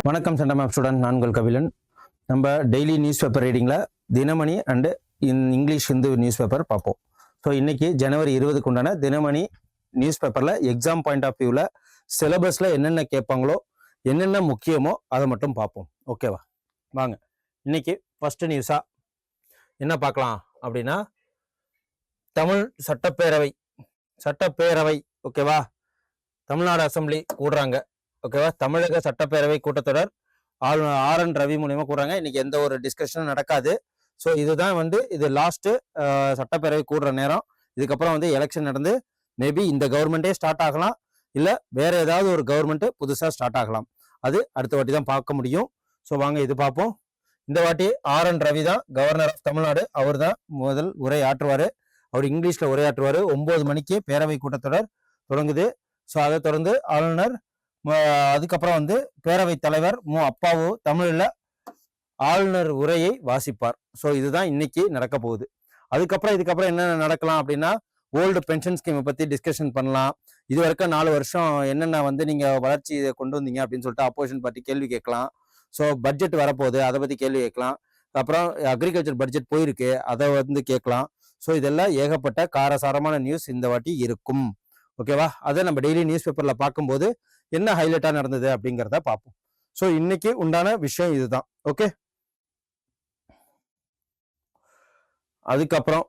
வணக்கம் centum app student, நான் உங்கள் கபிலன். நம்ம டெய்லி நியூஸ் பேப்பர் ரீடிங்கில் Dinamani and English Hindu newspaper பார்ப்போம். ஸோ இன்றைக்கி ஜனவரி 20க்கு உண்டான தினமணி நியூஸ் பேப்பரில் எக்ஸாம் பாயிண்ட் ஆஃப் வியூவில் சிலபஸில் என்னென்ன கேட்பாங்களோ, என்னென்ன முக்கியமோ அதை மட்டும் பார்ப்போம். ஓகேவா? வாங்க. இன்றைக்கி ஃபஸ்ட்டு நியூஸாக என்ன பார்க்கலாம் அப்படின்னா, தமிழ் சட்டப்பேரவை ஓகேவா, தமிழ்நாடு அசம்பிளி கூடுறாங்க. ஓகேவா, தமிழக சட்டப்பேரவை கூட்டத்தொடர் RN ரவி மூலியமா கூடுறாங்க. இன்னைக்கு எந்த ஒரு டிஸ்கஷனும் நடக்காது. ஸோ இதுதான் இது லாஸ்ட்டு சட்டப்பேரவை கூடுற நேரம். இதுக்கப்புறம் எலெக்ஷன் நடந்து மேபி இந்த கவர்மெண்ட்டே ஸ்டார்ட் ஆகலாம், இல்லை வேற ஏதாவது ஒரு கவர்மெண்ட்டு புதுசாக ஸ்டார்ட் ஆகலாம். அது அடுத்த வாட்டி தான் பார்க்க முடியும். ஸோ வாங்க இது பார்ப்போம். இந்த வாட்டி RN ரவி தான் கவர்னர் ஆஃப் தமிழ்நாடு. அவர் தான் முதல் உரை ஆற்றுவார். அவர் இங்கிலீஷில் உரையாற்றுவார். 9 மணிக்கு பேரவை கூட்டத்தொடர் தொடங்குது. ஸோ அதை தொடர்ந்து ஆளுநர், அதுக்கப்புறம் பேரவைத் தலைவர் அப்பாவு தமிழில் ஆளுநர் உரையை வாசிப்பார். ஸோ இதுதான் இன்னைக்கு நடக்க போகுது. இதுக்கப்புறம் என்ன நடக்கலாம் அப்படின்னா, ஓல்டு பென்ஷன் ஸ்கீமை பற்றி டிஸ்கஷன் பண்ணலாம். இது வரைக்கும் 4 வருஷம் என்னென்ன நீங்கள் வளர்ச்சி கொண்டு வந்தீங்க அப்படின்னு சொல்லிட்டு அப்போசிஷன் பார்ட்டி கேள்வி கேட்கலாம். ஸோ பட்ஜெட் வரப்போகுது, அதை பற்றி கேள்வி கேட்கலாம். அப்புறம் அக்ரிகல்ச்சர் பட்ஜெட் போயிருக்கு, அதை கேட்கலாம். ஸோ இதெல்லாம் ஏகப்பட்ட காரசாரமான நியூஸ் இந்த வாட்டி இருக்கும். ஓகேவா? அதை நம்ம டெய்லி நியூஸ் பேப்பரில் பார்க்கும்போது என்ன ஹைலைட்டா நடந்தது அப்படிங்கிறத பார்ப்போம். ஸோ இன்னைக்கு உண்டான விஷயம் இதுதான். ஓகே, அதுக்கப்புறம்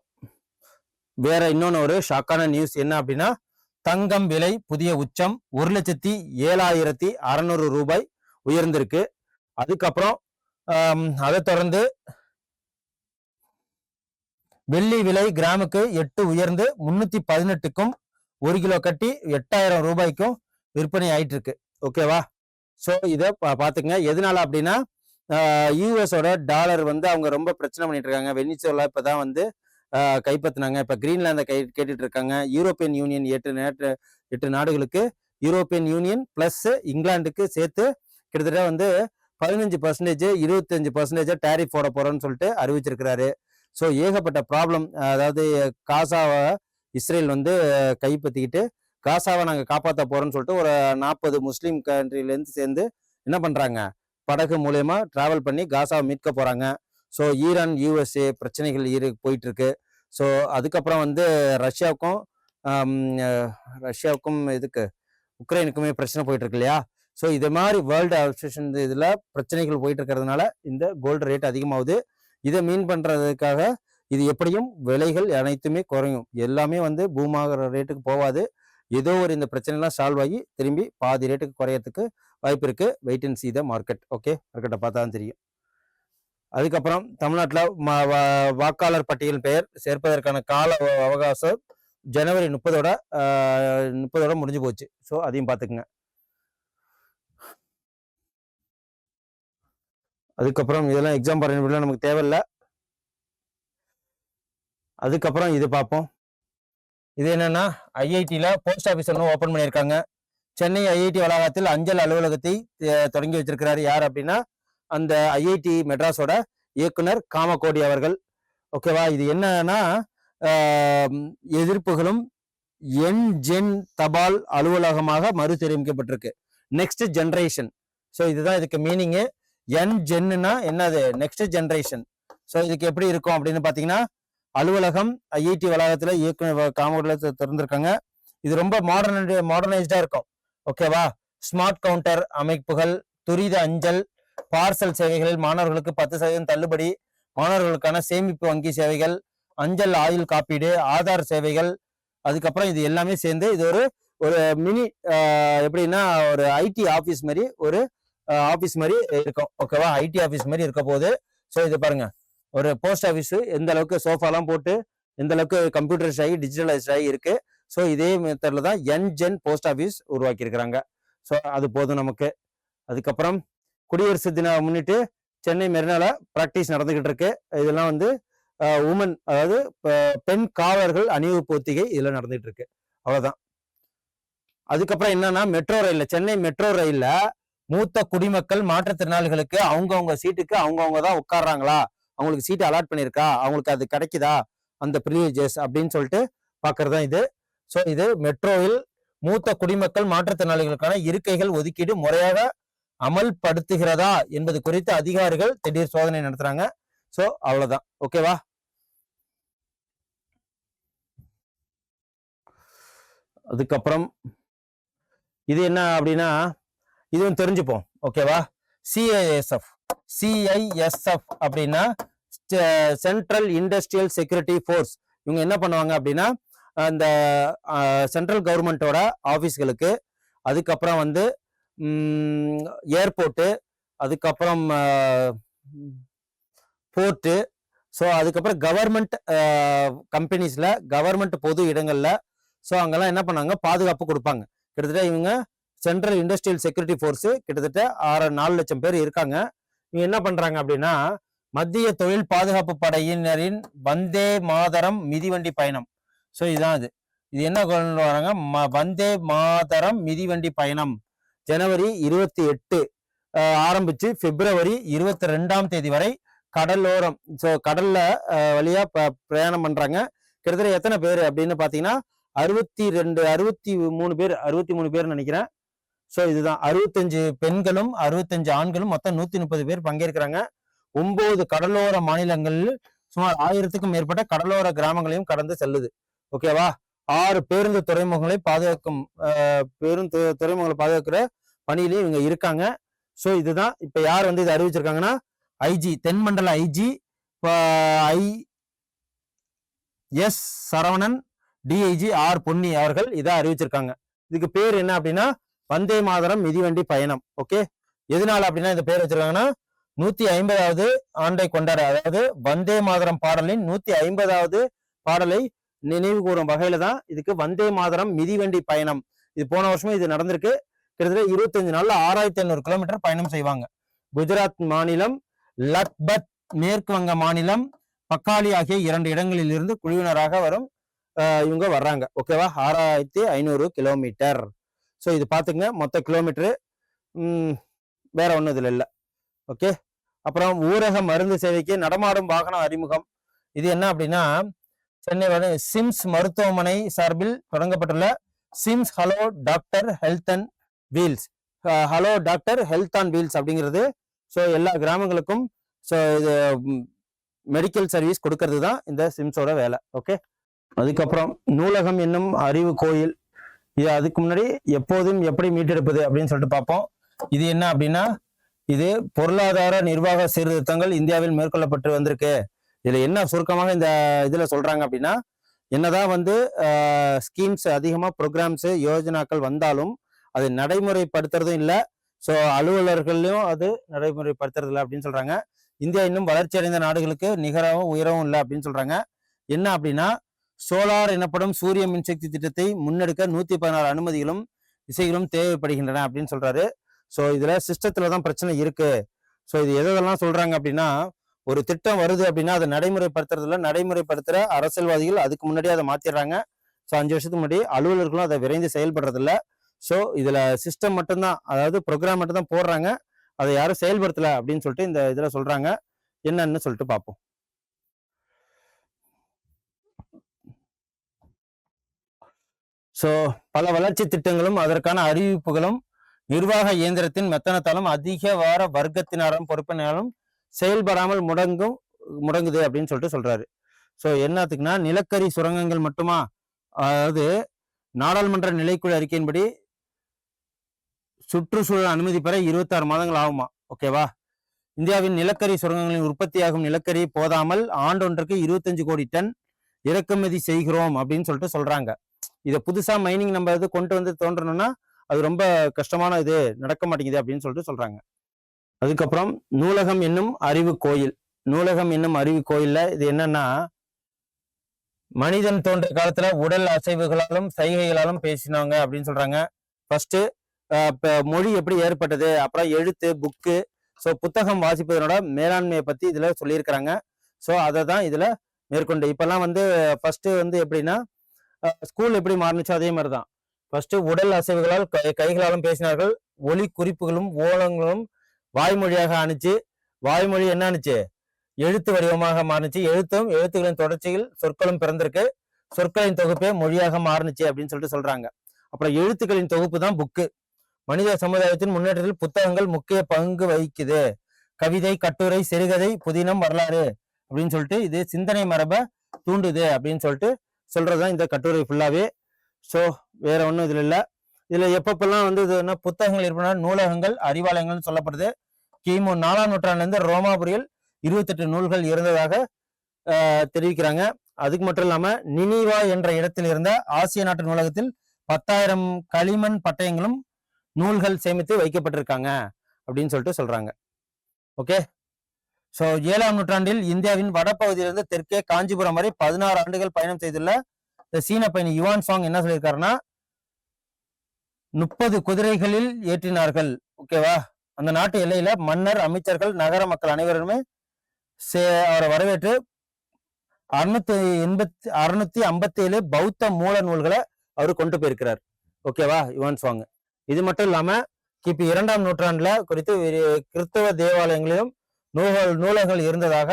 வேற இன்னொன்று ஒரு ஷாக்கான நியூஸ் என்ன அப்படின்னா, தங்கம் விலை புதிய உச்சம் 1,07,600 ரூபாய் உயர்ந்திருக்கு. அதுக்கப்புறம் அதை தொடர்ந்து வெள்ளி விலை கிராமுக்கு 8 உயர்ந்து 318க்கும் 1 கிலோ கட்டி 8,000 ரூபாய்க்கும் விற்பனை ஆயிட்டு இருக்கு. ஓகேவா? ஸோ இதை பார்த்துங்க. எதனால அப்படின்னா, யூஎஸோட டாலர் அவங்க ரொம்ப பிரச்சனை பண்ணிட்டு இருக்காங்க. வெனிசுவேலா இப்போதான் கைப்பற்றினாங்க. இப்போ கிரீன்லாந்தை கேட்டுட்டு இருக்காங்க. யூரோப்பியன் யூனியன் 8 நாடுகளுக்கு, யூரோப்பியன் யூனியன் பிளஸ் இங்கிலாந்துக்கு சேர்த்து கிட்டத்தட்ட 15%, 25% டேரிஃப் போட போறோம்னு சொல்லிட்டு அறிவிச்சிருக்கிறாரு. ஸோ ஏகப்பட்ட ப்ராப்ளம். அதாவது காசாவை இஸ்ரேல் கைப்பற்றிக்கிட்டு காசாவை நாங்கள் காப்பாற்ற போறோம்னு சொல்லிட்டு ஒரு 40 முஸ்லீம் கண்ட்ரிலேருந்து சேர்ந்து என்ன பண்றாங்க, படகு மூலயமா டிராவல் பண்ணி காசாவை மீட்க போறாங்க. ஸோ ஈரான் USA பிரச்சனைகள் போயிட்டு இருக்கு. ஸோ அதுக்கப்புறம் ரஷ்யாவுக்கும் உக்ரைனுக்குமே பிரச்சனை போயிட்டு இருக்கு இல்லையா? ஸோ இது மாதிரி வேர்ல்டு அசோசியேஷன் இதில் பிரச்சனைகள் போயிட்டு இருக்கிறதுனால இந்த கோல்டு ரேட் அதிகமாகுது. இதை மீன் பண்றதுக்காக இது எப்படியும் விலைகள் அனைத்துமே குறையும். எல்லாமே பூமாகிற ரேட்டுக்கு போகாது. ஏதோ ஒரு இந்த பிரச்சனைலாம் சால்வ் ஆகி திரும்பி பாதி ரேட்டுக்கு குறையறதுக்கு வாய்ப்பு இருக்கு. Wait and see the market. Okay, மார்க்கெட்டை பார்த்தா தான் தெரியும். அதுக்கப்புறம் தமிழ்நாட்டில் வாக்காளர் பட்டியல் பெயர் சேர்ப்பதற்கான கால அவகாசம் ஜனவரி 30 முடிஞ்சு போச்சு. ஸோ அதையும் பார்த்துக்குங்க. அதுக்கப்புறம் இதெல்லாம் எக்ஸாம் பாருங்க, நமக்கு தேவையில்லை. அதுக்கப்புறம் இது பார்ப்போம். இது என்னன்னா, ஐஐடியில் போஸ்ட் ஆஃபீஸ் ஓப்பன் பண்ணியிருக்காங்க. சென்னை ஐஐடி வளாகத்தில் அஞ்சல் அலுவலகத்தை தொடங்கி வச்சிருக்கிறாரு. யார் அப்படின்னா, அந்த ஐஐடி மெட்ராஸோட இயக்குனர் காமகோடி அவர்கள். ஓகேவா? இது என்னன்னா, எதிர்ப்புகளும் என்ஜென் தபால் அலுவலகமாக மறுசீரமைக்கப்பட்டிருக்கு. Next generation. ஸோ இதுதான் இதுக்கு மீனிங்கு. என்ஜென்னா என்னது? Next generation. ஸோ இதுக்கு எப்படி இருக்கும் அப்படின்னு பார்த்தீங்கன்னா, அலுவலகம் ஐஐடி வளாகத்துல இயக்குனர் காமகோடியில் திறந்திருக்காங்க. இது ரொம்ப மாடர்னைஸ்டா இருக்கும். ஓகேவா? ஸ்மார்ட் கவுண்டர் அமைப்புகள், துரித அஞ்சல், பார்சல் சேவைகளில் மாணவர்களுக்கு 10% தள்ளுபடி, மாணவர்களுக்கான சேமிப்பு வங்கி சேவைகள், அஞ்சல் ஆயுள் காப்பீடு, ஆதார் சேவைகள். அதுக்கப்புறம் இது எல்லாமே சேர்ந்து இது ஒரு மினி எப்படின்னா ஒரு ஐடி ஆஃபீஸ் மாதிரி ஒரு ஆஃபீஸ் மாதிரி இருக்கும். ஓகேவா? ஐடி ஆஃபீஸ் மாதிரி இருக்க போகுது. ஸோ இது பாருங்க, ஒரு போஸ்ட் ஆஃபீஸ் எந்த அளவுக்கு சோஃபாலாம் போட்டு எந்த அளவுக்கு கம்ப்யூட்டரைஸ் ஆகி டிஜிட்டலைஸ் ஆகி இருக்கு. ஸோ இதே மெத்தட்ல தான் என்ஜென் போஸ்ட் ஆஃபீஸ் உருவாக்கி இருக்கிறாங்க. ஸோ அது போதும் நமக்கு. அதுக்கப்புறம் குடியரசு தினம் முன்னிட்டு சென்னை மெரினால பிராக்டிஸ் நடந்துகிட்டு இருக்கு. இதெல்லாம் உமன், அதாவது பெண் காவலர்கள் அணிவகுப்பு ஒத்திகை இதுல நடந்துகிட்டு இருக்கு. அவ்வளவுதான். அதுக்கப்புறம் என்னன்னா, மெட்ரோ ரயில்ல, சென்னை மெட்ரோ ரயில்ல மூத்த குடிமக்கள் மாற்றுத்திறனாளிகளுக்கு அவங்கவுங்க சீட்டுக்கு அவங்கவுங்க தான் உட்கார்றாங்களா, அவங்களுக்கு சீட்டு அலாட் பண்ணியிருக்கா, அவங்களுக்கு அது கிடைக்குதா அந்த ப்ரிவிலேஜஸ் அப்படின்னு சொல்லிட்டு பார்க்கறதா இது. ஸோ இது மெட்ரோவில் மூத்த குடிமக்கள் மாற்றுத்திறனாளிகளுக்கான இருக்கைகள் ஒதுக்கீடு முறையாக அமல்படுத்துகிறதா என்பது குறித்து அதிகாரிகள் திடீர் சோதனை நடத்துறாங்க. ஸோ அவ்வளவுதான். ஓகேவா? அதுக்கப்புறம் இது என்ன அப்படின்னா இதுவும் தெரிஞ்சுப்போம். ஓகேவா? சிஐஎஸ்எஃப் அப்படின்னா சென்ட்ரல் இண்டஸ்ட்ரியல் செக்யூரிட்டி ஃபோர்ஸ். இவங்க என்ன பண்ணுவாங்க அப்படின்னா அந்த சென்ட்ரல் கவர்மெண்டோட ஆஃபீஸ்களுக்கு, அதுக்கப்புறம் வந்து ஏர்போர்ட்டு, அதுக்கப்புறம் போர்ட்டு, ஸோ அதுக்கப்புறம் கவர்மெண்ட் கம்பெனிஸில், கவர்மெண்ட் பொது இடங்களில், ஸோ அங்கெல்லாம் என்ன பண்ணாங்க, பாதுகாப்பு கொடுப்பாங்க. கிட்டத்தட்ட இவங்க சென்ட்ரல் இண்டஸ்ட்ரியல் செக்யூரிட்டி ஃபோர்ஸு கிட்டத்தட்ட 4 லட்சம் பேர் இருக்காங்க. இவங்க என்ன பண்ணுறாங்க அப்படின்னா மத்திய தொழில் பாதுகாப்பு படையினரின் வந்தே மாதரம் மிதிவண்டி பயணம். ஸோ இதுதான் இது என்ன கொண்டு வராங்க, வந்தே மாதரம் மிதிவண்டி பயணம் ஜனவரி 28 ஆரம்பிச்சு பிப்ரவரி 22ஆம் தேதி வரை கடலோரம், ஸோ கடல்ல வழியா பிரயாணம் பண்றாங்க. கிட்டத்தட்ட எத்தனை பேர் அப்படின்னு பாத்தீங்கன்னா 63 பேர் நினைக்கிறேன். ஸோ இதுதான் 65 பெண்களும் 65 ஆண்களும் மொத்தம் 130 பேர் பங்கேற்கிறாங்க. 9 கடலோர மாநிலங்களில் சுமார் 1000க்கும் மேற்பட்ட கடலோர கிராமங்களையும் கடந்து செல்லுது. ஓகேவா? 6 பேருந்து துறைமுகங்களை பாதுகாக்கும் துறைமுகங்களை பாதுகாக்கிற பணியிலையும் இவங்க இருக்காங்க. ஸோ இதுதான் இப்ப யார் வந்து இதை அறிவிச்சிருக்காங்கன்னா ஐஜி, தென்மண்டல IG S Saravanan, DIG R Ponni அவர்கள் இதை அறிவிச்சிருக்காங்க. இதுக்கு பேர் என்ன அப்படின்னா வந்தே மாதரம் மிதிவண்டி பயணம். ஓகே, எதனால அப்படின்னா இந்த பேர் வச்சிருக்காங்கன்னா 150வது ஆண்டை கொண்டாட, அதாவது வந்தே மாதரம் பாடலின் 150வது பாடலை நினைவு கூறும் வகையில தான் இதுக்கு வந்தே மாதரம் மிதிவண்டி பயணம். இது போன வருஷமும் இது நடந்திருக்கு. கிட்டத்தட்ட 25 நாள்ல 6500 கிலோமீட்டர் பயணம் செய்வாங்க. குஜராத் மாநிலம், லக்பத் மேற்கு வங்க மாநிலம், பக்காலி ஆகிய 2 இடங்களில் இருந்து குழுவினராக இவங்க வர்றாங்க. ஓகேவா? 6500 கிலோமீட்டர். ஸோ இது பாத்துங்க மொத்த கிலோமீட்டரு, வேற ஒன்றும் இதுல இல்லை. ஓகே, அப்புறம் ஊரக மருந்து சேவைக்கு நடமாடும் வாகனம் அறிமுகம். இது என்ன அப்படின்னா சென்னை சிம்ஸ் மருத்துவமனை சார்பில் தொடங்கப்பட்டுள்ள Sims hello doctor health and wheels, hello doctor health and wheels அப்படிங்கிறது ஸோ எல்லா கிராமங்களுக்கும் ஸோ இது மெடிக்கல் சர்வீஸ் கொடுக்கறது தான் இந்த சிம்ஸோட வேலை. ஓகே, அதுக்கப்புறம் நூலகம் என்னும் அறிவு கோயில். இது அதுக்கு முன்னாடி எப்போதும் எப்படி மீட்டெடுப்பது அப்படின்னு சொல்லிட்டு பார்ப்போம். இது என்ன அப்படின்னா இது பொருளாதார நிர்வாக சீர்திருத்தங்கள் இந்தியாவில் மேற்கொள்ளப்பட்டு வந்திருக்கு. இதுல என்ன சுருக்கமாக இந்த இதுல சொல்றாங்க அப்படின்னா என்னதான் வந்து ஸ்கீம்ஸ் அதிகமா ப்ரோக்ராம்ஸ் யோஜனாக்கள் வந்தாலும் அது நடைமுறைப்படுத்துறதும் இல்லை. ஸோ அலுவலர்களையும் அது நடைமுறைப்படுத்துறது இல்லை அப்படின்னு சொல்றாங்க. இந்தியா இன்னும் வளர்ச்சி அடைந்த நாடுகளுக்கு நிகராகவும் உயரவும் இல்லை அப்படின்னு சொல்றாங்க. என்ன அப்படின்னா சோலார் எனப்படும் சூரிய மின்சக்தி திட்டத்தை முன்னெடுக்க 116 அனுமதிகளும் விசைகளும் தேவைப்படுகின்றன அப்படின்னு சொல்றாரு. ஸோ இதுல சிஸ்டத்துல தான் பிரச்சனை இருக்கு. ஸோ இது எதெல்லாம் சொல்றாங்க அப்படின்னா ஒரு திட்டம் வருது அப்படின்னா அதை நடைமுறைப்படுத்துறதுல நடைமுறைப்படுத்துற அரசியல்வாதிகள் அதுக்கு முன்னாடியே அதை மாத்திடுறாங்க. ஸோ 5 வருஷத்துக்கு முன்னாடி அலுவலர்களும் அதை விரைந்து செயல்படுறது இல்லை. ஸோ இதுல சிஸ்டம் மட்டும்தான், அதாவது ப்ரோக்ராம் மட்டும் தான் போடுறாங்க, அதை யாரும் செயல்படுத்தல அப்படின்னு சொல்லிட்டு இந்த இதுல சொல்றாங்க. என்னன்னு சொல்லிட்டு பார்ப்போம். ஸோ பல வளர்ச்சி திட்டங்களும் அதற்கான அறிவிப்புகளும் நிர்வாக இயந்திரத்தின் மெத்தனத்தாலும் அதிக வார வர்க்கத்தினாலும் பொறுப்பினாலும் செயல்படாமல் முடங்குது அப்படின்னு சொல்லிட்டு சொல்றாரு. ஸோ என்னத்துக்குன்னா நிலக்கரி சுரங்கங்கள் மட்டுமா, அதாவது நாடாளுமன்ற நிலைக்குழு அறிக்கையின்படி சுற்றுச்சூழல் அனுமதி பெற 26 மாதங்கள் ஆகுமா. ஓகேவா? இந்தியாவின் நிலக்கரி சுரங்கங்களின் உற்பத்தியாகும் நிலக்கரி போதாமல் ஆண்டொன்றுக்கு 25 கோடி டன் இறக்குமதி செய்கிறோம் அப்படின்னு சொல்லிட்டு சொல்றாங்க. இதை புதுசா மைனிங் நம்ம இது கொண்டு வந்து தோன்றணும்னா அது ரொம்ப கஷ்டமான, இது நடக்க மாட்டேங்குது அப்படின்னு சொல்லிட்டு சொல்றாங்க. அதுக்கப்புறம் நூலகம் என்னும் அறிவு கோயில். நூலகம் என்னும் அறிவு கோயில்ல இது என்னன்னா மனிதன் தோன்றிய காலத்துல உடல் அசைவுகளாலும் சைகைகளாலும் பேசினாங்க அப்படின்னு சொல்றாங்க. ஃபர்ஸ்ட் மொழி எப்படி ஏற்பட்டது, அப்புறம் எழுத்து, புக்கு, ஸோ புத்தகம் வாசிப்பதனோட மேலாண்மையை பத்தி இதுல சொல்லியிருக்கிறாங்க. ஸோ அதை தான் இதுல மேற்கொண்டு இப்பெல்லாம் வந்து ஃபர்ஸ்ட் வந்து எப்படின்னா ஸ்கூல் எப்படி மாறுனுச்சோ அதே மாதிரிதான். ஃபர்ஸ்ட் உடல் அசைவுகளால் கைகளாலும் பேசினார்கள். ஒலி குறிப்புகளும் ஓலங்களும் வாய்மொழியாக ஆணுச்சு. வாய்மொழி என்ன ஆணுச்சு, எழுத்து வடிவமாக மாறுச்சு. எழுத்துகளின் தொடர்ச்சியில் சொற்களும் பிறந்திருக்கு. சொற்களின் தொகுப்பே மொழியாக மாறுனுச்சு அப்படின்னு சொல்லிட்டு சொல்றாங்க. அப்புறம் எழுத்துக்களின் தொகுப்பு தான் புக்கு. மனித சமுதாயத்தின் முன்னேற்றத்தில் புத்தகங்கள் முக்கிய பங்கு வகிக்குது. கவிதை, கட்டுரை, சிறுகதை, புதினம், வரலாறு அப்படின்னு சொல்லிட்டு இது சிந்தனை மரபை தூண்டுது அப்படின்னு சொல்லிட்டு சொல்றதுதான் இந்த கட்டுரை ஃபுல்லாவே. ஸோ வேற ஒன்றும் இதுல இல்லை. இதுல எப்பப்பெல்லாம் வந்து இது என்ன புத்தகங்கள் இருப்பனா நூலகங்கள், அறிவாலயங்கள் சொல்லப்படுது. கிமு 4ஆம் நூற்றாண்டுல ரோமாபுரியில் 28 நூல்கள் இருந்ததாக தெரிவிக்கிறாங்க. அதுக்கு மட்டும் இல்லாம நினிவா என்ற இடத்தில் இருந்த ஆசிய நாட்டு நூலகத்தில் 10,000 களிமண் பட்டயங்களும் நூல்கள் சேமித்து வைக்கப்பட்டிருக்காங்க அப்படின்னு சொல்லிட்டு சொல்றாங்க. ஓகே. ஸோ 7ஆம் நூற்றாண்டில் இந்தியாவின் வடப்பகுதியிலிருந்து தெற்கே காஞ்சிபுரம் வரை 16 ஆண்டுகள் பயணம் செய்துள்ள இந்த சீன பயணி யுவான் சாங் என்ன சொல்லியிருக்காருன்னா 30 குதிரைகளில் ஏற்றினார்கள். ஓகேவா. அந்த நாட்டு எல்லையில மன்னர், அமைச்சர்கள், நகர மக்கள் அனைவருமே அவரை வரவேற்று 657 பௌத்த மூல நூல்களை அவரு கொண்டு போயிருக்கிறார். ஓகேவா, யுவான் சாங். இது மட்டும் இல்லாம கிபி 2ஆம் நூற்றாண்டுல குறித்து கிறிஸ்தவ தேவாலயங்களிலும் நூலகங்கள் இருந்ததாக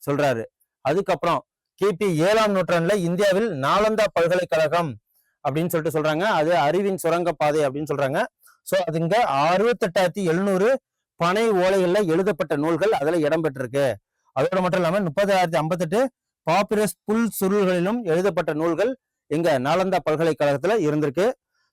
சொல்றாரு. அதுக்கப்புறம் கிபி 7ஆம் நூற்றாண்டுல இந்தியாவில் நாலந்தா பல்கலைக்கழகம் அப்படின்னு சொல்லிட்டு சொல்றாங்க. அது அறிவின் சுரங்க பாதை அப்படின்னு சொல்றாங்க. ஸோ அது இங்க 68,700 பனை ஓலைகள்ல எழுதப்பட்ட நூல்கள் அதுல இடம்பெற்றிருக்கு. அதோட மட்டும் இல்லாம 30,058 பாப்பிரஸ் புல் சுருள்களிலும் எழுதப்பட்ட நூல்கள் எங்க நாலந்தா பல்கலைக்கழகத்துல இருந்திருக்கு.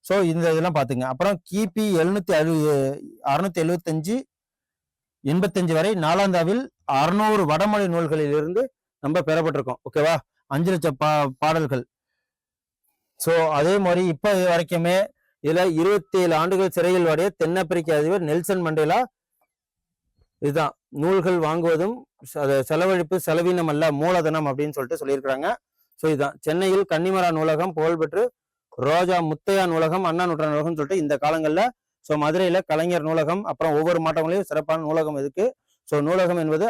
ஸோ இந்த இதெல்லாம் பாத்துங்க. அப்புறம் கிபி 675 வரை நாலாந்தாவில் 600 வடமொழி நூல்களில் இருந்து நம்ம பெறப்பட்டிருக்கோம். ஓகேவா, 5 லட்சம் பாடல்கள். ஸோ அதே மாதிரி இப்ப வரைக்குமே இதுல 27 ஆண்டுகள் சிறையில் வாடிய தென்னாப்பிரிக்க அதிபர் நெல்சன் மண்டேலா இதுதான் நூல்கள் வாங்குவதும் செலவழிப்பு செலவீனம் அல்ல மூலதனம் அப்படின்னு சொல்லிட்டு சொல்லியிருக்கிறாங்க. ஸோ இதுதான் சென்னையில் கன்னிமரா நூலகம் புகழ்பெற்று ரோஜா முத்தையா நூலகம், அண்ணா நூற்றாண்டு நூலகம் சொல்லிட்டு இந்த காலங்கள்ல ஸோ மதுரையில கலைஞர் நூலகம், அப்புறம் ஒவ்வொரு மாவட்டங்களையும் சிறப்பான நூலகம் இருக்கு. ஸோ நூலகம் என்பது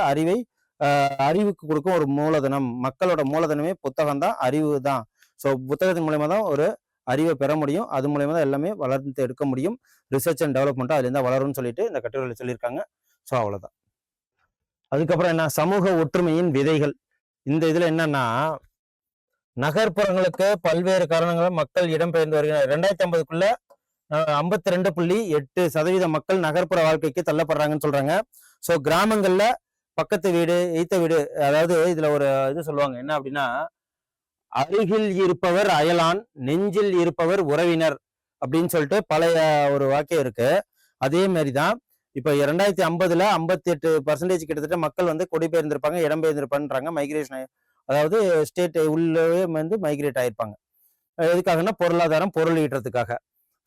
அறிவுக்கு கொடுக்கும் ஒரு மூலதனம். மக்களோட மூலதனமே புத்தகம் தான், அறிவு தான். ஸோ புத்தகத்தின் மூலயமா தான் ஒரு அறிவை பெற முடியும். அது மூலயமா தான் எல்லாமே வளர்ந்து எடுக்க முடியும். ரிசர்ச் அண்ட் டெவலப்மெண்ட்டும் அதுல இருந்தா வளரும்னு சொல்லிட்டு இந்த கட்டுரையில் சொல்லியிருக்காங்க. ஸோ அவ்வளவுதான். அதுக்கப்புறம் என்ன, சமூக ஒற்றுமையின் விதைகள். இந்த இதுல என்னன்னா நகர்ப்புறங்களுக்கு பல்வேறு காரணங்களால் மக்கள் இடம்பெயர்ந்து வருகிறார். 2050க்குள்ள 52.8% மக்கள் நகர்ப்புற வாழ்க்கைக்கு தள்ளப்படுறாங்கன்னு சொல்றாங்க. ஸோ கிராமங்கள்ல பக்கத்து வீடு, எய்த்த வீடு, அதாவது இதுல ஒரு இது சொல்லுவாங்க என்ன அப்படின்னா, அருகில் இருப்பவர் அயலான், நெஞ்சில் இருப்பவர் உறவினர் அப்படின்னு சொல்லிட்டு பழைய ஒரு வாக்கியம் இருக்கு. அதே மாதிரிதான் இப்ப 2050ல 58% கிட்டத்தட்ட மக்கள் வந்து குடிபெயர்ந்திருப்பாங்க, இடம்பெயர்ந்திருப்பான்றாங்க. மைக்ரேஷன், அதாவது ஸ்டேட் உள்ளவே வந்து மைக்ரேட் ஆயிருப்பாங்க. எதுக்காகன்னா பொருளாதாரம், பொருள் ஈட்டுறதுக்காக.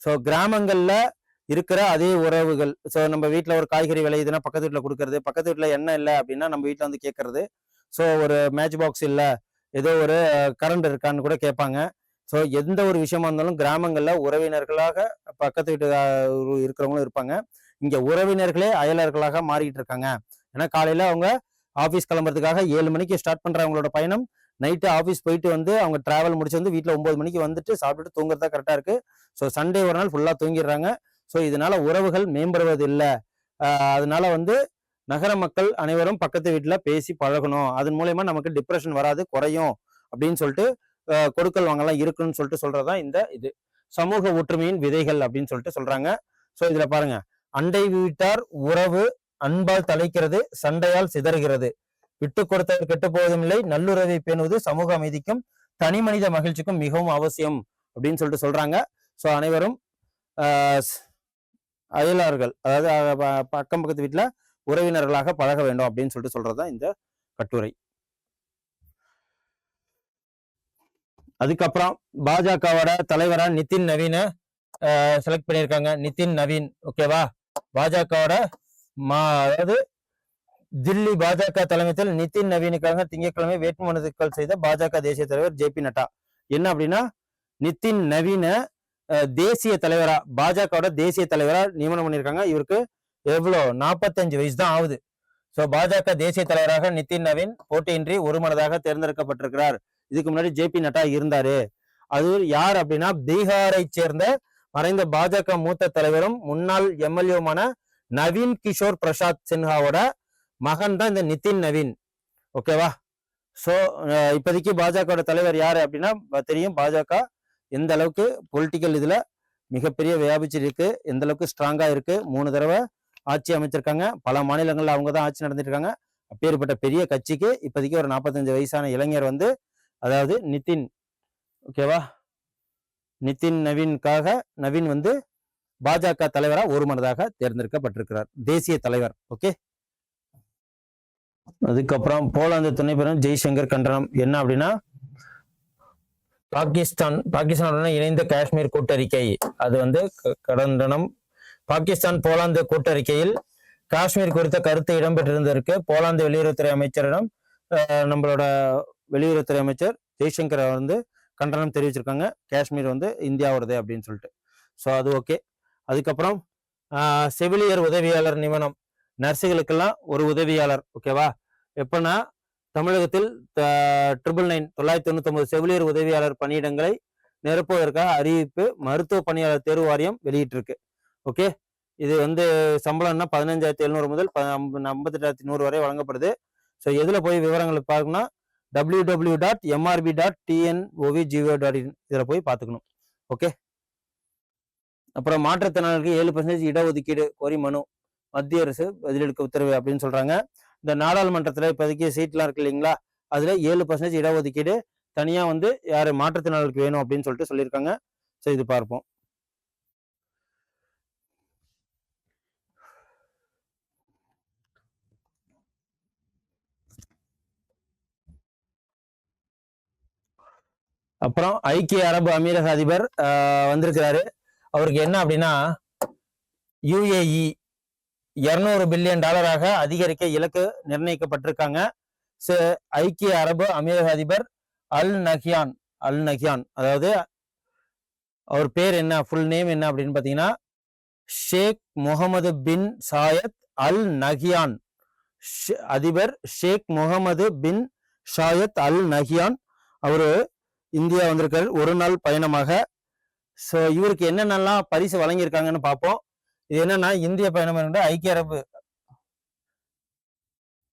ஸோ கிராமங்கள்ல இருக்கிற அதே உறவுகள். ஸோ நம்ம வீட்டுல ஒரு காய்கறி விளையுதுன்னா பக்கத்து வீட்டுல கொடுக்கறது, பக்கத்து வீட்டுல எண்ணெய் இல்லை அப்படின்னா நம்ம வீட்டுல வந்து கேட்கறது. ஸோ ஒரு மேட்ச் பாக்ஸ் இல்லை, ஏதோ ஒரு கரண்ட் இருக்கான்னு கூட கேட்பாங்க. ஸோ எந்த ஒரு விஷயமா இருந்தாலும் கிராமங்கள்ல உறவினர்களாக பக்கத்து வீட்டு இருக்கிறவங்களும் இருப்பாங்க. இங்க உறவினர்களே அயலர்களாக மாறிட்டு இருக்காங்க. ஏன்னா காலையில அவங்க ஆஃபீஸ் கிளம்புறதுக்காக 7 மணிக்கு ஸ்டார்ட் பண்றவங்களோட பயணம் நைட்டு ஆஃபீஸ் போயிட்டு வந்து அவங்க டிராவல் முடிச்சு வந்து வீட்டில் 9 மணிக்கு வந்துட்டு சாப்பிட்டுட்டு தூங்குறதா கரெக்டா இருக்கு. ஸோ சண்டே ஒரு நாள் ஃபுல்லா தூங்கிடுறாங்க. ஸோ இதனால உறவுகள் மேம்படுவது இல்லை. அதனால வந்து நகர மக்கள் அனைவரும் பக்கத்து வீட்டுல பேசி பழகணும், அதன் மூலயமா நமக்கு டிப்ரெஷன் வராது, குறையும் அப்படின்னு சொல்லிட்டு கொடுக்கல் வாங்கலாம் இருக்குன்னு சொல்லிட்டு சொல்றதுதான் இந்த இது சமூக ஒற்றுமையின் விதைகள் அப்படின்னு சொல்லிட்டு சொல்றாங்க. ஸோ இதுல பாருங்க, அண்டை வீட்டார் உறவு அன்பால் தலைக்கிறது, சண்டையால் சிதறுகிறது. விட்டு கொடுத்தவர் கெட்டு போவதும் இல்லை, நல்லுறவை பேணுவது சமூக அமைதிக்கும் தனி மனித மகிழ்ச்சிக்கும் மிகவும் அவசியம் அப்படின்னு சொல்லிட்டு சொல்றாங்க. ஸோ அனைவரும் அயலார்கள், அதாவது அக்கம் பக்கத்து வீட்டுல உறவினர்களாக பழக வேண்டும் அப்படின்னு சொல்லிட்டு சொல்றதுதான் இந்த கட்டுரை. அதுக்கப்புறம் பாஜகவோட தலைவரா நிதின் நவீன செலக்ட் பண்ணியிருக்காங்க. நிதின் நவீன், ஓகேவா. பாஜகவோட அதாவது தில்லி பாஜக தலைமையில் நிதின் நவீனுக்காக திங்கட்கிழமை வேட்புமனு தாக்கல் செய்த பாஜக தேசிய தலைவர் ஜே பி நட்டா. என்ன அப்படின்னா, நிதின் நவீன தேசிய தலைவரா, பாஜகவோட தேசிய தலைவரா நியமனம் பண்ணியிருக்காங்க. இவருக்கு எவ்வளோ 45 வயசு தான் ஆகுது. ஸோ பாஜக தேசிய தலைவராக நிதின் நவீன் போட்டியின்றி ஒருமனதாக தேர்ந்தெடுக்கப்பட்டிருக்கிறார். இதுக்கு முன்னாடி ஜே பி நட்டா இருந்தாரு. அது யார் அப்படின்னா, பீகாரை சேர்ந்த மறைந்த பாஜக மூத்த தலைவரும் முன்னாள் எம்எல்ஏவுமான நவீன் கிஷோர் பிரசாத் சின்ஹாவோட மகன் தான் இந்த நிதின் நவீன். ஓகேவா. ஸோ இப்போதைக்கு பாஜக தலைவர் யாரு அப்படின்னா தெரியும். பாஜக எந்த அளவுக்கு பொலிட்டிக்கல் இதுல மிகப்பெரிய வியாபிச்சிருக்கு, எந்த அளவுக்கு ஸ்ட்ராங்கா இருக்கு. 3 தடவை ஆட்சி அமைச்சிருக்காங்க. பல மாநிலங்கள்ல அவங்க தான் ஆட்சி நடத்திட்டு இருக்காங்க. அப்பேற்பட்ட பெரிய கட்சிக்கு இப்போதைக்கு ஒரு 45 வயசான இளைஞர் வந்து, அதாவது நிதின், ஓகேவா, நிதின் நவீன் வந்து பாஜக தலைவரா ஒருமனதாக தேர்ந்தெடுக்கப்பட்டிருக்கிறார், தேசிய தலைவர். ஓகே. அதுக்கப்புறம் போலாந்து துணை பிரதமர் ஜெய்சங்கர் கண்டனம் என்ன அப்படின்னா, பாகிஸ்தானுடன் இணைந்த காஷ்மீர் கூட்டறிக்கை, அது வந்து கண்டனம். பாகிஸ்தான் போலாந்து கூட்டறிக்கையில் காஷ்மீர் குறித்த கருத்து இடம்பெற்றிருந்ததற்கு போலாந்து வெளியுறவுத்துறை அமைச்சரிடம் நம்மளோட வெளியுறவுத்துறை அமைச்சர் ஜெய்சங்கர் வந்து கண்டனம் தெரிவிச்சிருக்காங்க. காஷ்மீர் வந்து இந்தியாவோடது அப்படின்னு சொல்லிட்டு. ஸோ அது ஓகே. அதுக்கப்புறம் செவிலியர் உதவியாளர் நியமனம், நர்ஸுகளுக்கெல்லாம் ஒரு உதவியாளர், ஓகேவா. எப்பன்னா தமிழகத்தில் 999 செவிலியர் உதவியாளர் பணியிடங்களை நிரப்புவதற்காக அறிவிப்பு மருத்துவ பணியாளர் தேர்வு வாரியம் வெளியிட்டிருக்கு. ஓகே. இது வந்து சம்பளம்னா 15,700 முதல் 58,100 வரை வழங்கப்படுது. ஸோ எதுல போய் விவரங்கள் பார்க்கணும்னா www.mrb.tnov.gov.in இதில் போய் பார்த்துக்கணும். ஓகே. அப்புறம் மாற்றுத்திறனாளிகளுக்கு 7% இடஒதுக்கீடு கோரி மனு, மத்திய அரசு பதிலளிக்க உத்தரவு அப்படின்னு சொல்றாங்க. இந்த நாடாளுமன்றத்தில் இப்போதைக்கு சீட்லாம் இருக்கு இல்லைங்களா, அதுல 7% இடஒதுக்கீடு தனியா வந்து யாரு மாற்றுத்திறனாளிகளுக்கு வேணும் அப்படின்னு சொல்லிட்டு சொல்லியிருக்காங்க. ஸோ இது பார்ப்போம். அப்புறம் ஐக்கிய அரபு அமீரக அதிபர் வந்திருக்கிறாரு. அவருக்கு என்ன அப்படின்னா, UAE $200 பில்லியன் அதிகரிக்க இலக்கு நிர்ணயிக்கப்பட்டிருக்காங்க. ஐக்கிய அரபு அமீரக அதிபர் அல் நஹ்யான், அதாவது அவர் பேர் என்ன, ஃபுல் நேம் என்ன அப்படின்னு பாத்தீங்கன்னா, ஷேக் முகமது பின் சாயத் அல் நஹ்யான். அதிபர் ஷேக் முகமது பின் ஷாயத் அல் நஹ்யான் அவரு இந்தியா வந்திருக்காரு ஒரு நாள் பயணமாக. ஸோ இவருக்கு என்னென்னலாம் பரிசு வழங்கியிருக்காங்கன்னு பார்ப்போம். இது என்னன்னா, இந்திய பயணம் என்ற ஐக்கிய அரபு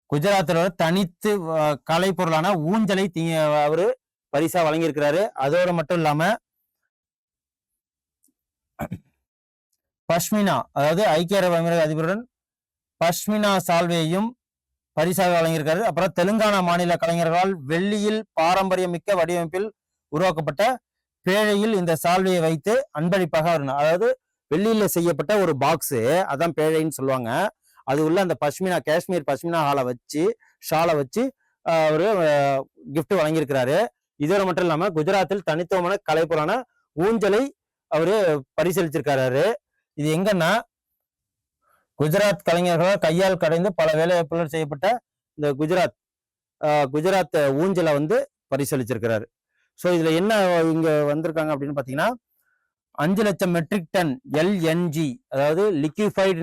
குஜராத்தோட தனித்து கலை பொருளான ஊஞ்சலை அவரு பரிசா வழங்கியிருக்கிறாரு. அதோட மட்டும் இல்லாம பஷ்மினா, அதாவது ஐக்கிய அரபு அமீரக அதிபருடன் பஷ்மினா சால்வையையும் பரிசாக வழங்கியிருக்காரு. அப்புறம் தெலுங்கானா மாநில கலைஞர்களால் வெள்ளியில் பாரம்பரியமிக்க வடிவமைப்பில் உருவாக்கப்பட்ட பேழையில் இந்த சால்வையை வைத்து அன்பளிப்பாக வரணும். அதாவது வெள்ளியில செய்யப்பட்ட ஒரு பாக்ஸ், அதான் பேழைன்னு சொல்லுவாங்க. அது உள்ள அந்த பஷ்மினா, காஷ்மீர் பஷ்மினா ஷாலை வச்சு ஒரு கிஃப்ட் வழங்கியிருக்கிறாரு. இதோட மட்டும் இல்லாம குஜராத்தில் தனித்துவமான கலைப்பொருளான ஊஞ்சலை அவரு பரிசீலிச்சிருக்காரு. இது எங்கன்னா, குஜராத் கலைஞர்களால் கையால் கடைந்து பல வேலைவாய்ப்புகள் செய்யப்பட்ட இந்த குஜராத் ஊஞ்சலை வந்து பரிசீலிச்சிருக்கிறாரு. ஸோ இதுல என்ன இங்க வந்திருக்காங்க அப்படின்னு பாத்தீங்கன்னா, 5 லட்சம் மெட்ரிக் டன் LNG, அதாவது லிக்விஃபைடு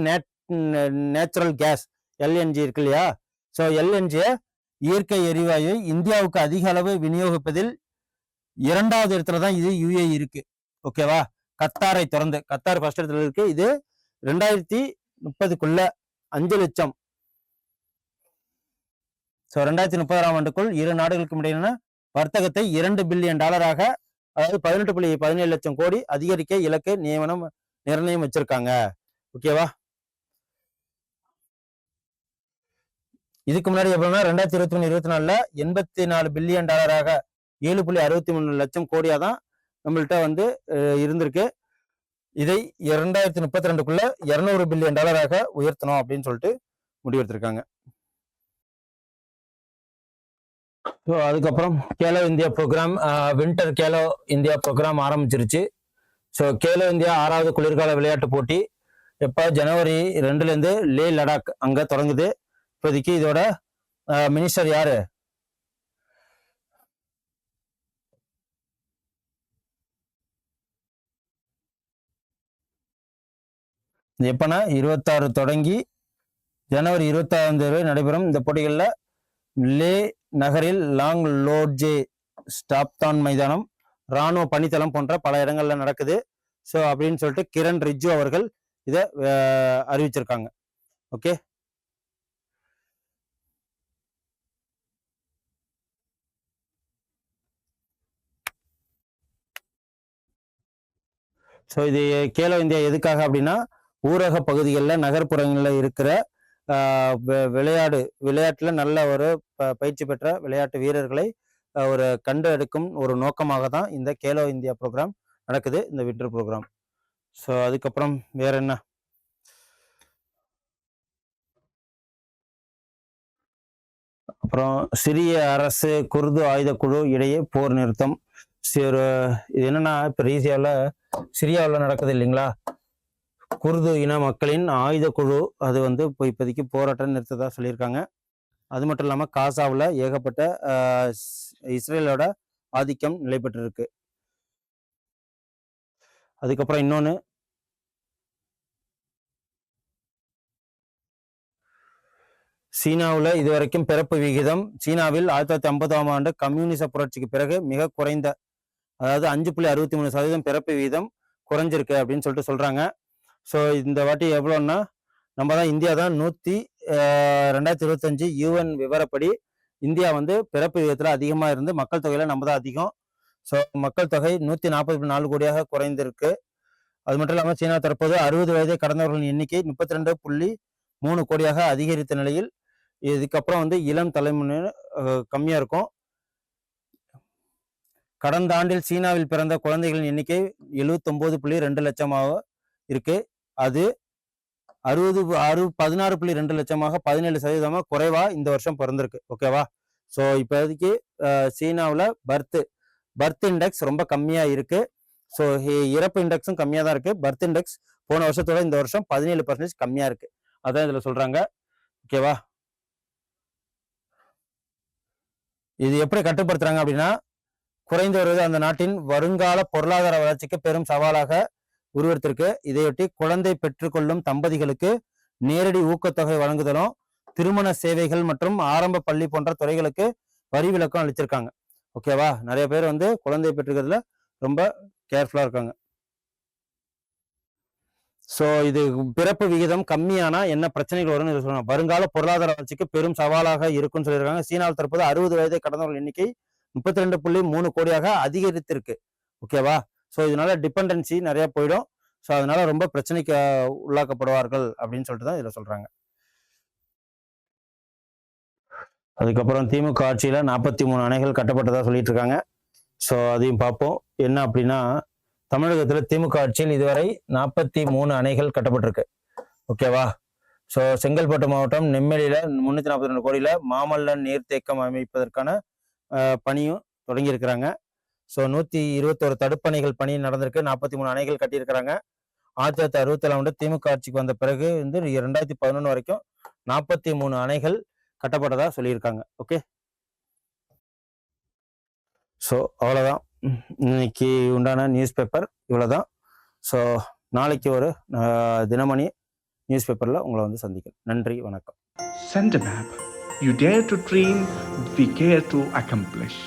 நேச்சுரல் கேஸ், LNG இருக்கு இல்லையா. ஸோ LNG இயற்கை எரிவாயு இந்தியாவுக்கு அதிக அளவு விநியோகிப்பதில் 2வது இடத்துல தான் இது UAE இருக்கு. ஓகேவா. கத்தாரை தொடர்ந்து, கத்தார் ஃபர்ஸ்ட் இடத்துல இருக்கு. இது 2030க்குள்ள 5 லட்சம். ஸோ 2030ஆம் ஆண்டுக்குள் இரு நாடுகளுக்கும் இடையிலான வர்த்தகத்தை $2 பில்லியன், அதாவது 18.17 லட்சம் கோடி அதிகரிக்க இலக்கு நிர்ணயம் வச்சிருக்காங்க. ஓகேவா. இதுக்கு முன்னாடி எப்படின்னா 2023-24ல $84 பில்லியன் 7.63 லட்சம் கோடியா தான் நம்மள்கிட்ட வந்து இருந்திருக்கு. இதை 2032க்குள்ள $200 பில்லியன் உயர்த்தணும் அப்படின்னு சொல்லிட்டு முடிவெடுத்திருக்காங்க. ஸோ அதுக்கப்புறம் Khelo India program, winter Khelo India program ஆரம்பிச்சிருச்சு. ஸோ கேலோ இந்தியா 6வது குளிர்கால விளையாட்டு போட்டி எப்போ ஜனவரி 2லேருந்து லே லடாக் அங்கே தொடங்குது. இப்போதைக்கு இதோட மினிஸ்டர் யாரு, எப்பனா 26 தொடங்கி ஜனவரி 26ஆம் தேதி நடைபெறும் இந்த போட்டிகளில் லே நகரில் லாங் லோட்ஜே, ஸ்டாப்தான் மைதானம், ராணுவ பணித்தளம் போன்ற பல இடங்கள்ல நடக்குது. ஸோ அப்படின்னு சொல்லிட்டு கிரண் ரிஜ்ஜு அவர்கள் இதை அறிவிச்சிருக்காங்க. ஓகே. ஸோ இது கேலோ இந்தியா எதுக்காக அப்படின்னா ஊரக பகுதிகளில் நகர்ப்புறங்களில் இருக்கிற விளையாட்டில் நல்ல ஒரு பயிற்சி பெற்ற விளையாட்டு வீரர்களை ஒரு கண்டு எடுக்கும் ஒரு நோக்கமாக தான் இந்த கேலோ இந்தியா ப்ரோக்ராம் நடக்குது, இந்த வின்டர் ப்ரோக்ராம். ஸோ அதுக்கப்புறம் வேற என்ன, அப்புறம் சிரிய அரசு குர்து ஆயுத குழு இடையே போர் நிறுத்தம். இது என்னன்னா இப்போ சிரியாவில் நடக்குது இல்லைங்களா, குர்து இன மக்களின் ஆயுத குழு அது வந்து இப்போ இப்போதைக்கு போராட்டம் நிறுத்ததா சொல்லியிருக்காங்க. அது மட்டும் இல்லாமல் காசாவில் ஏகப்பட்ட இஸ்ரேலோட ஆதிக்கம் நிலை பெற்றிருக்கு. அதுக்கப்புறம் இன்னொன்று, சீனாவில் இதுவரைக்கும் பிறப்பு விகிதம் சீனாவில் 1950ஆம் ஆண்டு கம்யூனிச புரட்சிக்கு பிறகு மிக குறைந்த, அதாவது 5.63% பிறப்பு விகிதம் குறைஞ்சிருக்கு அப்படின்னு சொல்லிட்டு சொல்றாங்க. ஸோ இந்த வாட்டி எவ்வளோன்னா, நம்ம தான் இந்தியா தான் 2025 UN விவரப்படி இந்தியா வந்து பிறப்பு விகிதத்தில் அதிகமாக இருந்து மக்கள் தொகையில் நம்ம தான் அதிகம். ஸோ மக்கள் தொகை 140.4 கோடியாக குறைந்திருக்கு. அது மட்டும் இல்லாமல் சீனா தற்போது 60 வயதை கடந்தவர்களின் எண்ணிக்கை 32.3 கோடியாக அதிகரித்த நிலையில் இதுக்கப்புறம் வந்து இளம் தலைமுறையினர் கம்மியாக இருக்கும். கடந்த ஆண்டில் சீனாவில் பிறந்த குழந்தைகளின் எண்ணிக்கை 79.2 லட்சமாக இருக்கு. அது 16.2 லட்சமாக 17% குறைவா இந்த வருஷம் பிறந்திருக்கு. ஓகேவா? ஸோ இப்போதைக்கு சீனாவில் பர்த் இண்டெக்ஸ் ரொம்ப கம்மியாக இருக்கு. ஸோ இறப்பு இண்டெக்ஸும் கம்மியாக தான் இருக்கு. பர்த் இண்டெக்ஸ் போன வருஷத்தோட இந்த வருஷம் 17% கம்மியாக இருக்கு. அதான் இதில் சொல்றாங்க. ஓகேவா? இது எப்படி கட்டுப்படுத்துறாங்க அப்படின்னா, குறைந்து வருவது அந்த நாட்டின் வருங்கால பொருளாதார வளர்ச்சிக்கு பெரும் சவாலாக உருவெடுத்திருக்கு. இதையொட்டி குழந்தை பெற்றுக்கொள்ளும் தம்பதிகளுக்கு நேரடி ஊக்கத்தொகை வழங்குதலும், திருமண சேவைகள் மற்றும் ஆரம்ப பள்ளி போன்ற துறைகளுக்கு வரி விலக்கம் அளிச்சிருக்காங்க. ஓகேவா? நிறைய பேர் வந்து குழந்தை பெற்றுக்கிறதுல ரொம்ப கேர்ஃபுல்லா இருக்காங்க. ஸோ இது பிறப்பு விகிதம் கம்மியானா என்ன பிரச்சனைகள் வரும்னு சொல்லுவாங்க. வருங்கால பொருளாதார வளர்ச்சிக்கு பெரும் சவாலாக இருக்குன்னு சொல்லியிருக்காங்க. சீனாவில் தற்போது 60 வயதை கடந்தவர்கள் எண்ணிக்கை 32.3 கோடியாக அதிகரித்திருக்கு. ஓகேவா? ஸோ இதனால டிபெண்டன்சி நிறைய போயிடும். ஸோ அதனால ரொம்ப பிரச்சனைக்கு உள்ளாக்கப்படுவார்கள் அப்படின்னு சொல்லிட்டு தான் இதில் சொல்றாங்க. அதுக்கப்புறம் திமுக ஆட்சியில் 43 அணைகள் கட்டப்பட்டதா சொல்லிட்டு இருக்காங்க. ஸோ அதையும் பார்ப்போம். என்ன அப்படின்னா, தமிழகத்தில் திமுக ஆட்சியில் இதுவரை 43 அணைகள் கட்டப்பட்டிருக்கு. ஓகேவா? ஸோ செங்கல்பட்டு மாவட்டம் நெம்மேலியில் 342 கோடியில் மாமல்லன் நீர்த்தேக்கம் அமைப்பதற்கான பணியும் தொடங்கி இருக்கிறாங்க. ஸோ 121 தடுப்பணைகள் பணி நடந்திருக்கு. 43 அணைகள் கட்டியிருக்கிறாங்க. 1967 திமுக ஆட்சிக்கு வந்த பிறகு வந்து 2011 வரைக்கும் 43 அணைகள் கட்டப்பட்டதா சொல்லியிருக்காங்க. ஓகே, ஸோ அவ்வளோதான் இன்னைக்கு உண்டான நியூஸ் பேப்பர், இவ்வளோதான். ஸோ நாளைக்கு ஒரு தினமணி நியூஸ் பேப்பரில் உங்களை வந்து சந்திக்கிறேன். நன்றி, வணக்கம். Send a map. You dare to dream, we care to accomplish.